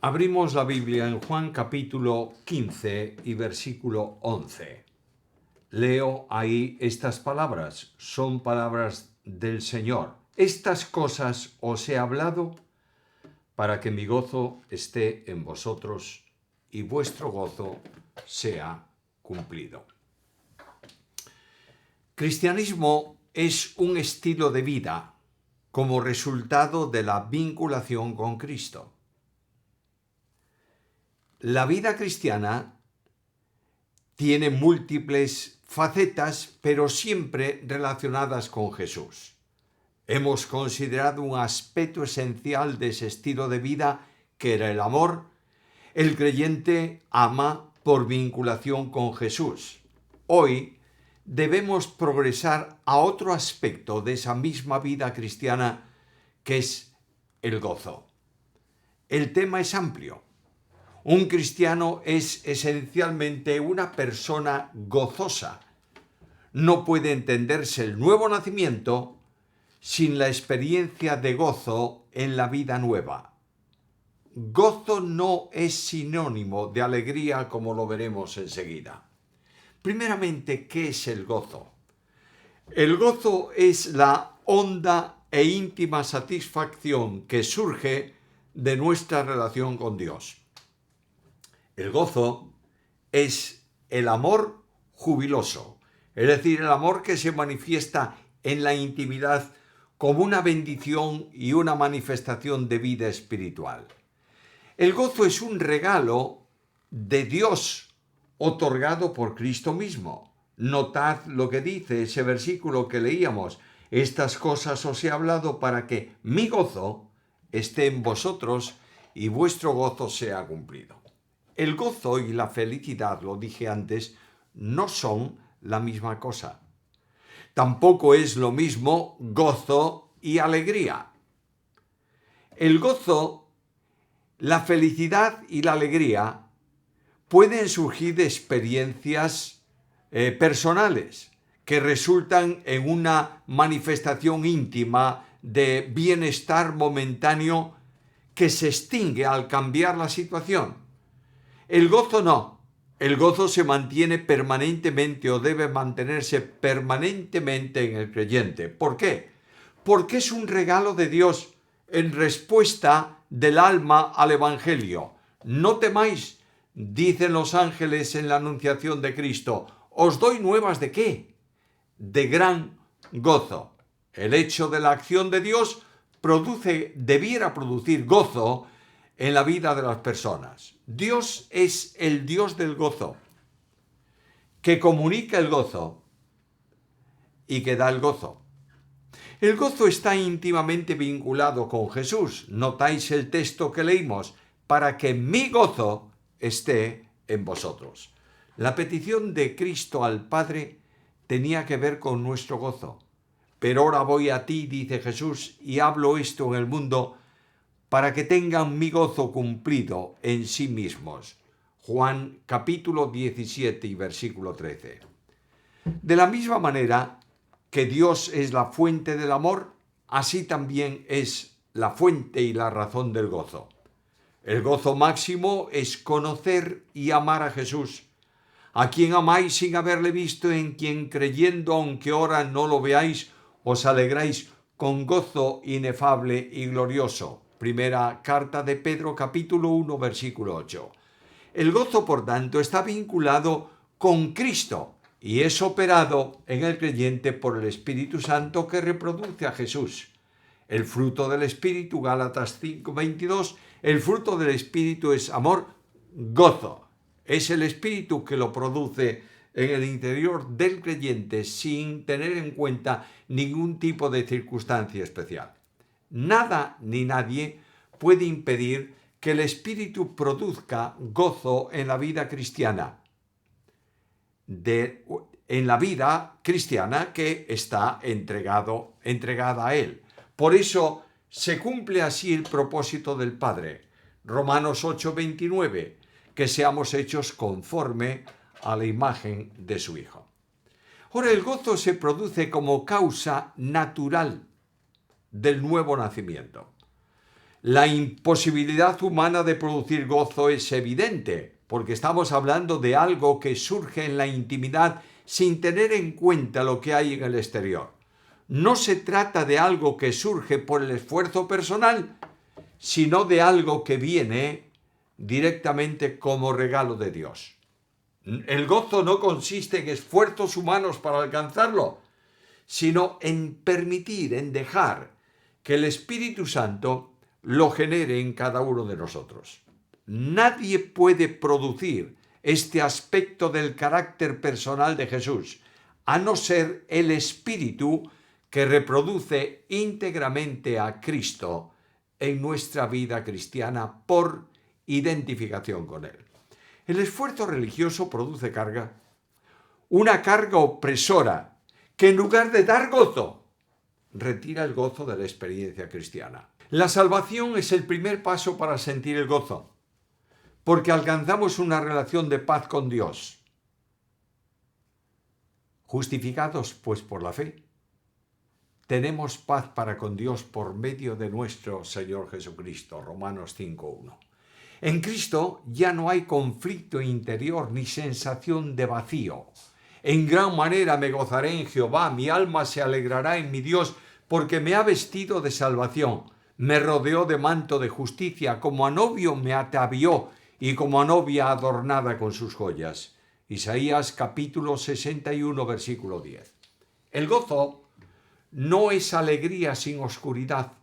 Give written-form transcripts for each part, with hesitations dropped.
Abrimos la Biblia en Juan capítulo 15 y versículo 11. Leo ahí estas palabras, son palabras del Señor. Estas cosas os he hablado para que mi gozo esté en vosotros y vuestro gozo sea cumplido. Cristianismo es un estilo de vida como resultado de la vinculación con Cristo. La vida cristiana tiene múltiples facetas, pero siempre relacionadas con Jesús. Hemos considerado un aspecto esencial de ese estilo de vida, que era el amor. El creyente ama por vinculación con Jesús. Hoy debemos progresar a otro aspecto de esa misma vida cristiana, que es el gozo. El tema es amplio. Un cristiano es esencialmente una persona gozosa. No puede entenderse el nuevo nacimiento sin la experiencia de gozo en la vida nueva. Gozo no es sinónimo de alegría, como lo veremos enseguida. Primeramente, ¿qué es el gozo? El gozo es la honda e íntima satisfacción que surge de nuestra relación con Dios. El gozo es el amor jubiloso, es decir, el amor que se manifiesta en la intimidad como una bendición y una manifestación de vida espiritual. El gozo es un regalo de Dios otorgado por Cristo mismo. Notad lo que dice ese versículo que leíamos. Estas cosas os he hablado para que mi gozo esté en vosotros y vuestro gozo sea cumplido. El gozo y la felicidad, lo dije antes, no son la misma cosa. Tampoco es lo mismo gozo y alegría. El gozo, la felicidad y la alegría pueden surgir de experiencias personales que resultan en una manifestación íntima de bienestar momentáneo que se extingue al cambiar la situación. El gozo no. El gozo se mantiene permanentemente o debe mantenerse permanentemente en el creyente. ¿Por qué? Porque es un regalo de Dios en respuesta del alma al Evangelio. No temáis, dicen los ángeles en la anunciación de Cristo. ¿Os doy nuevas de qué? De gran gozo. El hecho de la acción de Dios debiera producir gozo en la vida de las personas. Dios es el Dios del gozo, que comunica el gozo y que da el gozo. El gozo está íntimamente vinculado con Jesús. Notáis el texto que leímos, para que mi gozo esté en vosotros. La petición de Cristo al Padre tenía que ver con nuestro gozo. Pero ahora voy a ti, dice Jesús, y hablo esto en el mundo para que tengan mi gozo cumplido en sí mismos. Juan capítulo 17 y versículo 13. De la misma manera que Dios es la fuente del amor, así también es la fuente y la razón del gozo. El gozo máximo es conocer y amar a Jesús, a quien amáis sin haberle visto, en quien creyendo, aunque ahora no lo veáis, os alegráis con gozo inefable y glorioso. Primera carta de Pedro, capítulo 1, versículo 8. El gozo, por tanto, está vinculado con Cristo y es operado en el creyente por el Espíritu Santo que reproduce a Jesús. El fruto del Espíritu, Gálatas 5, 22, el fruto del Espíritu es amor, gozo. Es el Espíritu que lo produce en el interior del creyente sin tener en cuenta ningún tipo de circunstancia especial. Nada ni nadie puede impedir que el Espíritu produzca gozo en la vida cristiana, en la vida cristiana que está entregada a Él. Por eso se cumple así el propósito del Padre. Romanos 8:29, que seamos hechos conforme a la imagen de su Hijo. Ahora, el gozo se produce como causa natural del nuevo nacimiento. La imposibilidad humana de producir gozo es evidente, porque estamos hablando de algo que surge en la intimidad sin tener en cuenta lo que hay en el exterior. No se trata de algo que surge por el esfuerzo personal, sino de algo que viene directamente como regalo de Dios. El gozo no consiste en esfuerzos humanos para alcanzarlo, sino en permitir, en dejar que el Espíritu Santo lo genere en cada uno de nosotros. Nadie puede producir este aspecto del carácter personal de Jesús, a no ser el Espíritu que reproduce íntegramente a Cristo en nuestra vida cristiana por identificación con Él. El esfuerzo religioso produce carga, una carga opresora que en lugar de dar gozo, retira el gozo de la experiencia cristiana. La salvación es el primer paso para sentir el gozo, porque alcanzamos una relación de paz con Dios. Justificados, pues, por la fe, tenemos paz para con Dios por medio de nuestro Señor Jesucristo. Romanos 5:1. En Cristo ya no hay conflicto interior ni sensación de vacío. En gran manera me gozaré en Jehová, mi alma se alegrará en mi Dios, porque me ha vestido de salvación, me rodeó de manto de justicia, como a novio me atavió y como a novia adornada con sus joyas. Isaías capítulo 61, versículo 10. El gozo no es alegría sin oscuridad,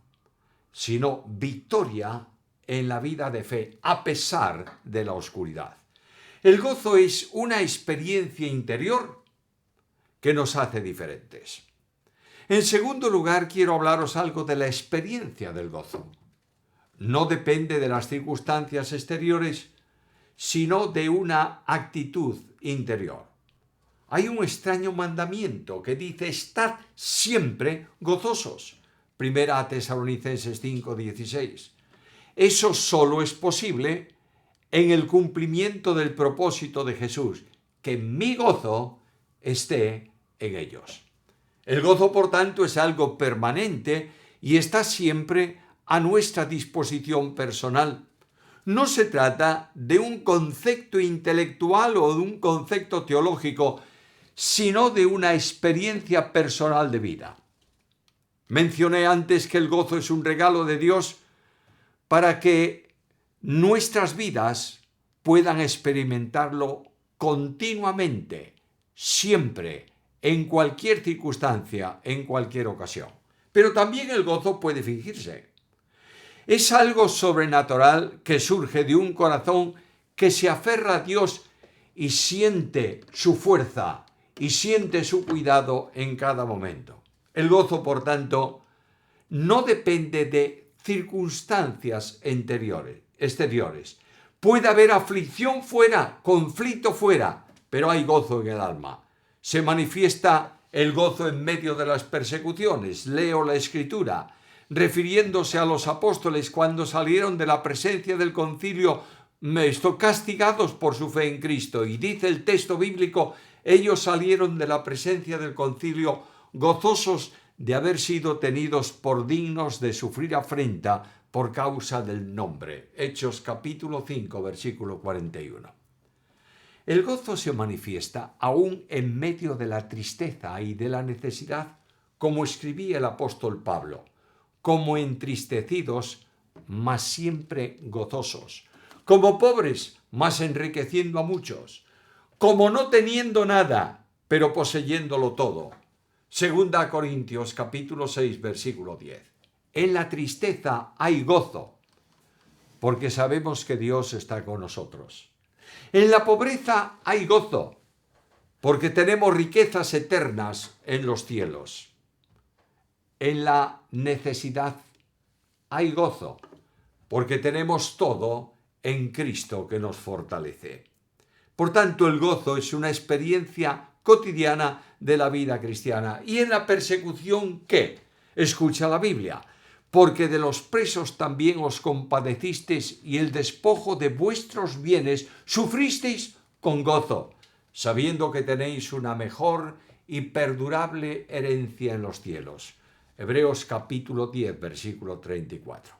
sino victoria en la vida de fe, a pesar de la oscuridad. El gozo es una experiencia interior que nos hace diferentes. En segundo lugar, quiero hablaros algo de la experiencia del gozo. No depende de las circunstancias exteriores, sino de una actitud interior. Hay un extraño mandamiento que dice: estad siempre gozosos. Primera Tesalonicenses 5:16. Eso solo es posible en el cumplimiento del propósito de Jesús, que mi gozo esté en ellos. El gozo, por tanto, es algo permanente y está siempre a nuestra disposición personal. No se trata de un concepto intelectual o de un concepto teológico, sino de una experiencia personal de vida. Mencioné antes que el gozo es un regalo de Dios para que nuestras vidas puedan experimentarlo continuamente, siempre, en cualquier circunstancia, en cualquier ocasión. Pero también el gozo puede fingirse. Es algo sobrenatural que surge de un corazón que se aferra a Dios y siente su fuerza y siente su cuidado en cada momento. El gozo, por tanto, no depende de circunstancias exteriores. Puede haber aflicción fuera, conflicto fuera, pero hay gozo en el alma. Se manifiesta el gozo en medio de las persecuciones. Leo la Escritura, refiriéndose a los apóstoles cuando salieron de la presencia del concilio, castigados por su fe en Cristo. Y dice el texto bíblico: ellos salieron de la presencia del concilio gozosos de haber sido tenidos por dignos de sufrir afrenta por causa del nombre. Hechos capítulo 5, versículo 41. El gozo se manifiesta aún en medio de la tristeza y de la necesidad, como escribía el apóstol Pablo: como entristecidos, mas siempre gozosos; como pobres, mas enriqueciendo a muchos; como no teniendo nada, pero poseyéndolo todo. Segunda Corintios capítulo 6, versículo 10. En la tristeza hay gozo, porque sabemos que Dios está con nosotros. En la pobreza hay gozo, porque tenemos riquezas eternas en los cielos. En la necesidad hay gozo, porque tenemos todo en Cristo que nos fortalece. Por tanto, el gozo es una experiencia cotidiana de la vida cristiana. ¿Y en la persecución qué? Escucha la Biblia: porque de los presos también os compadecisteis, y el despojo de vuestros bienes sufristeis con gozo, sabiendo que tenéis una mejor y perdurable herencia en los cielos. Hebreos capítulo 10, versículo 34.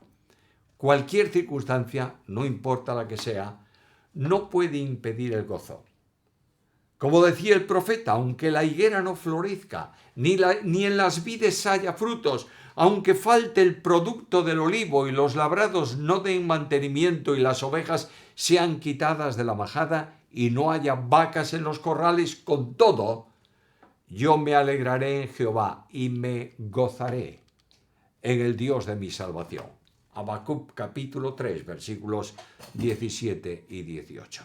cualquier circunstancia, no importa la que sea, no puede impedir el gozo. Como decía el profeta, aunque la higuera no florezca, ni en las vides haya frutos, aunque falte el producto del olivo y los labrados no den mantenimiento y las ovejas sean quitadas de la majada y no haya vacas en los corrales, con todo, yo me alegraré en Jehová y me gozaré en el Dios de mi salvación. Habacuc capítulo 3, versículos 17 y 18.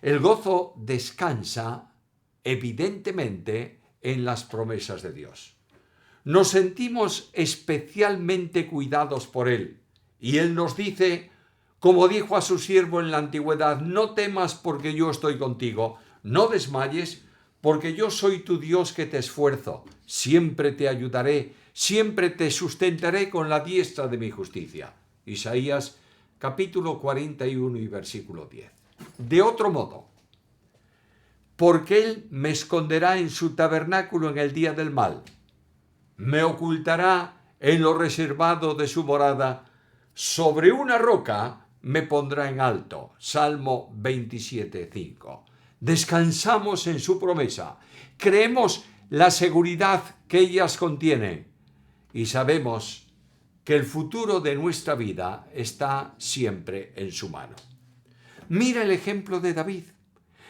El gozo descansa evidentemente en las promesas de Dios. Nos sentimos especialmente cuidados por Él y Él nos dice, como dijo a su siervo en la antigüedad, no temas porque yo estoy contigo, no desmayes porque yo soy tu Dios que te esfuerzo, siempre te ayudaré, siempre te sustentaré con la diestra de mi justicia. Isaías capítulo 41 y versículo 10. De otro modo, porque Él me esconderá en su tabernáculo en el día del mal, me ocultará en lo reservado de su morada, sobre una roca me pondrá en alto. Salmo 27:5. Descansamos en su promesa, creemos la seguridad que ellas contienen y sabemos que el futuro de nuestra vida está siempre en su mano. Mira el ejemplo de David.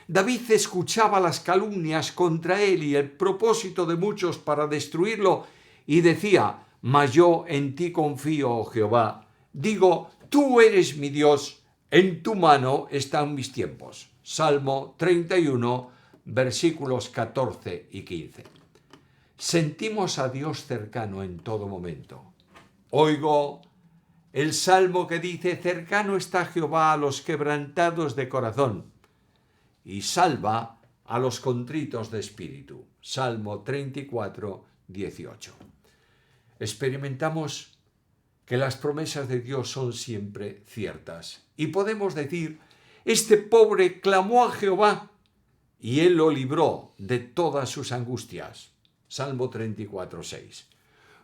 David escuchaba las calumnias contra él y el propósito de muchos para destruirlo y decía, mas yo en ti confío, oh Jehová. Digo, tú eres mi Dios, en tu mano están mis tiempos. Salmo 31, versículos 14 y 15. Sentimos a Dios cercano en todo momento. Oigo el salmo que dice, cercano está Jehová a los quebrantados de corazón y salva a los contritos de espíritu. Salmo 34, 18. Experimentamos que las promesas de Dios son siempre ciertas y podemos decir, este pobre clamó a Jehová y él lo libró de todas sus angustias. Salmo 34, 6.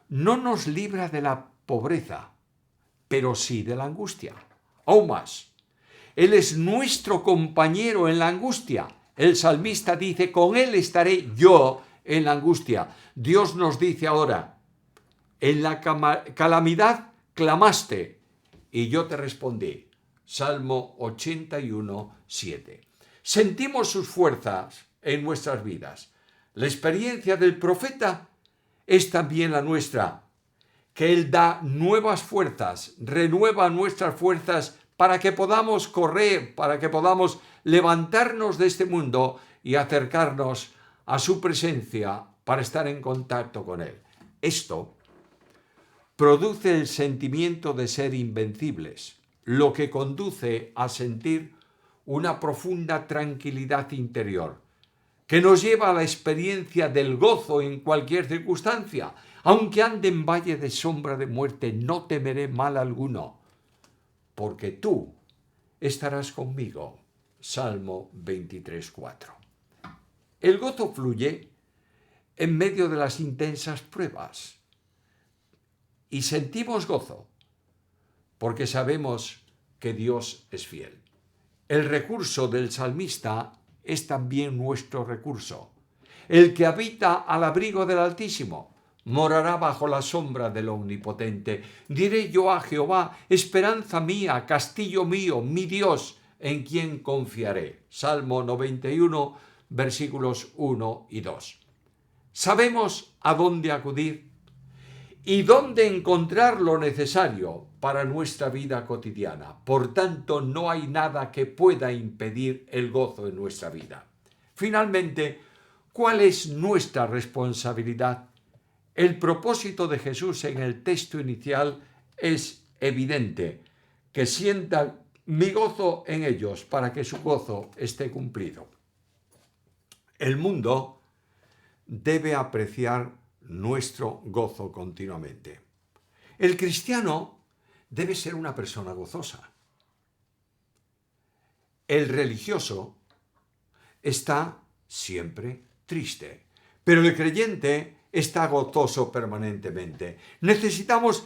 No nos libra de la pobreza, pero sí de la angustia. Aún más, Él es nuestro compañero en la angustia. El salmista dice, con Él estaré yo en la angustia. Dios nos dice ahora, en la calamidad clamaste y yo te respondí. Salmo 81, 7. Sentimos sus fuerzas en nuestras vidas. La experiencia del profeta es también la nuestra, que Él da nuevas fuerzas, renueva nuestras fuerzas para que podamos correr, para que podamos levantarnos de este mundo y acercarnos a su presencia para estar en contacto con Él. Esto produce el sentimiento de ser invencibles, lo que conduce a sentir una profunda tranquilidad interior, que nos lleva a la experiencia del gozo en cualquier circunstancia. Aunque ande en valle de sombra de muerte, no temeré mal alguno, porque tú estarás conmigo. Salmo 23, 4. El gozo fluye en medio de las intensas pruebas y sentimos gozo porque sabemos que Dios es fiel. El recurso del salmista es también nuestro recurso. El que habita al abrigo del Altísimo morará bajo la sombra del Omnipotente. Diré yo a Jehová, esperanza mía, castillo mío, mi Dios, en quien confiaré. Salmo 91, versículos 1 y 2. Sabemos a dónde acudir y dónde encontrar lo necesario para nuestra vida cotidiana. Por tanto, no hay nada que pueda impedir el gozo en nuestra vida. Finalmente, ¿cuál es nuestra responsabilidad? El propósito de Jesús en el texto inicial es evidente, que sientan mi gozo en ellos para que su gozo esté cumplido. El mundo debe apreciar nuestro gozo continuamente. El cristiano debe ser una persona gozosa. El religioso está siempre triste, pero el creyente está gozoso permanentemente. Necesitamos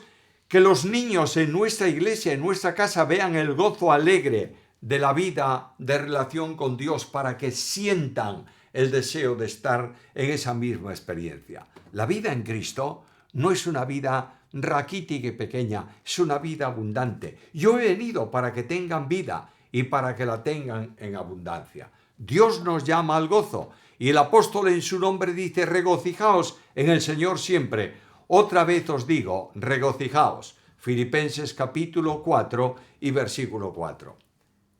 Que los niños en nuestra iglesia, en nuestra casa, vean el gozo alegre de la vida de relación con Dios para que sientan el deseo de estar en esa misma experiencia. La vida en Cristo no es una vida raquítica y pequeña, es una vida abundante. Yo he venido para que tengan vida y para que la tengan en abundancia. Dios nos llama al gozo y el apóstol en su nombre dice: regocijaos en el Señor siempre. Otra vez os digo, regocijaos. Filipenses capítulo 4 y versículo 4.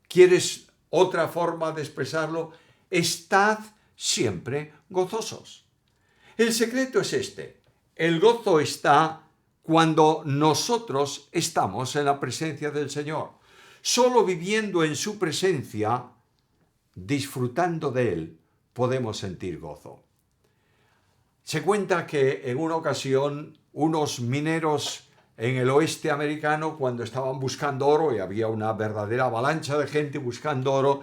¿Quieres otra forma de expresarlo? Estad siempre gozosos. El secreto es este. El gozo está cuando nosotros estamos en la presencia del Señor. Solo viviendo en su presencia, disfrutando de Él, podemos sentir gozo. Se cuenta que en una ocasión unos mineros en el oeste americano, cuando estaban buscando oro, y había una verdadera avalancha de gente buscando oro,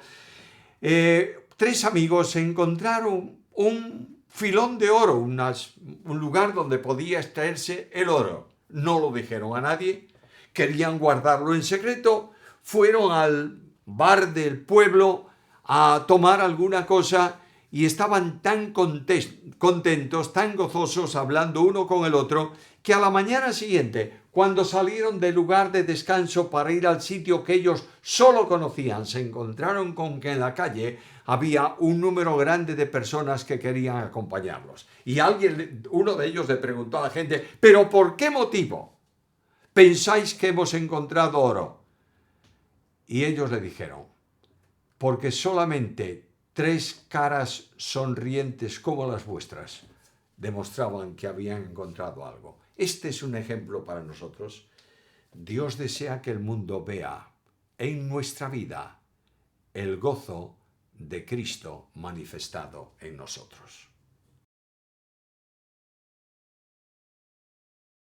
tres amigos encontraron un filón de oro, un lugar donde podía extraerse el oro. No lo dijeron a nadie, querían guardarlo en secreto, fueron al bar del pueblo a tomar alguna cosa y estaban tan contentos, tan gozosos, hablando uno con el otro, que a la mañana siguiente, cuando salieron del lugar de descanso para ir al sitio que ellos solo conocían, se encontraron con que en la calle había un número grande de personas que querían acompañarlos. Y uno de ellos le preguntó a la gente: ¿pero por qué motivo pensáis que hemos encontrado oro? Y ellos le dijeron: porque solamente 3 caras sonrientes como las vuestras demostraban que habían encontrado algo. Este es un ejemplo para nosotros. Dios desea que el mundo vea en nuestra vida el gozo de Cristo manifestado en nosotros.